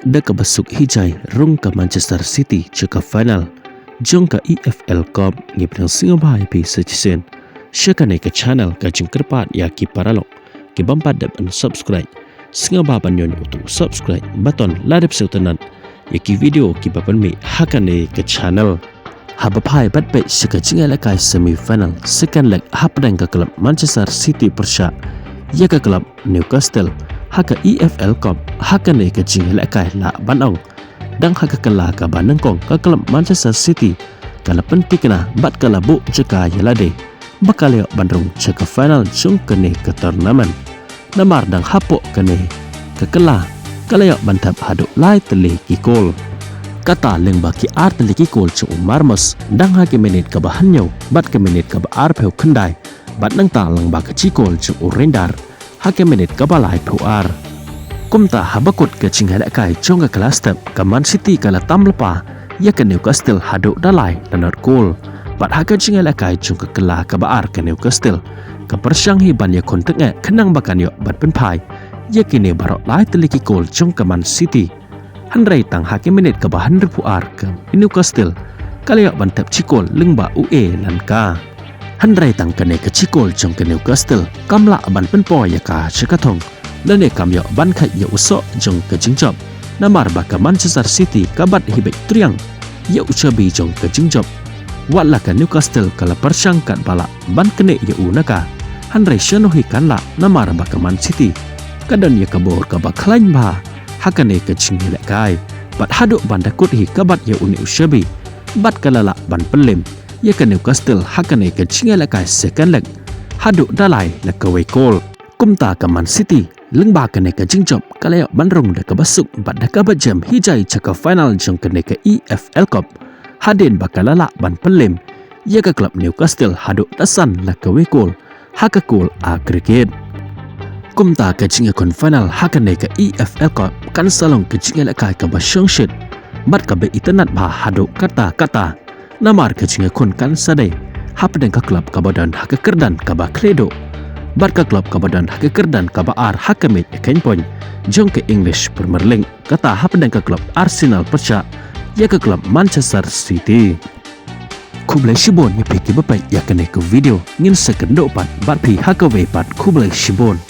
Deka besuk hijai rung ke Manchester City ceka final jong ke EFL Cup ngi pedang Singapore pi season syakane ke channel ka jingkerpat ya ki paralok ki bampat dan subscribe Singapore banyon untuk subscribe button ladap seutanan ya ki video ki bapan mi hakane ke channel habapai batbai syaka jinga lakai semi final second leg hapdang ke klub Manchester City persya ya ke klub Newcastle haka EFL Cup haka ne ke jinga lakai la banong dang haka kala ka banangkong ke klub Manchester City kala penting kena bat kala bu jeka yalade bakal yo bandrung jeka final jung kene ke turnamen namar dang hapok kene ke kala kala yo bantap haduk lai teli kikol kata leng baki art teli kikol chung marmos dang haki menit ke bahanyo bat ke menit ke bar peu kendai bat nang ta lang baka cikol chung urendar hake menit kabalai puar kumta habakut ke cinghadak kai jonga kelas step ke Man City kala tam lepa ya ke Newcastle haduk dalai lanot gol bat hake cinghadak kai jonga kela ke baar ke Newcastle ke persyang hiban ya kontenge kenang bakan yo bat penpai ya kini barok lai teliki gol jong ke Man City handrai tang hake menit ke bahan puar ke Newcastle kala yo bantap cikol lengba UE lanka handrai tang kene ke cikol jong ke Newcastle kamla ban penpo ya ka chekatong lene kam yo ban khat ya usok jong ke jingjob namar baka Manchester City kabat hibek triang ya ucabi jong ke jingjob wala ka Newcastle kala persyang kat bala ban kene ya unaka handrai shanohi kanla namar baka Man City kadan ya kabor ka baklain ba hakane ke jingile kai bat haduk ban dakut hi kabat ya uni ucabi bat kalala ban pelem ya ke Newcastle hakane ke cingala kai second leg haduk dalai na ke wekol kumta ke Man City lengba kene ke jingjob kalaya bandrung da ke basuk bat da ke bajam hijai caka final jong kene ke EFL Cup hadin bakalala ban pelem ya ke klub Newcastle haduk dasan na ke wekol haka gol aggregate kumta ke jingakon final hakane ke EFL Cup kan salong ke cingala kai ke basyong shit bat ke be itenat ba haduk kata-kata namar ke cinga kun kan sadai hapden ka klub kabadan haka kerdan kaba kredo bar ka klub kabadan haka kerdan kaba ar hakamit eken point jong ke English Premier League kata hapden ka klub Arsenal perca ya ke klub Manchester City Kublai Shibon ya piki bapai ya kene ke video ngin sekendo pat bar pi haka we pat Kublai Shibon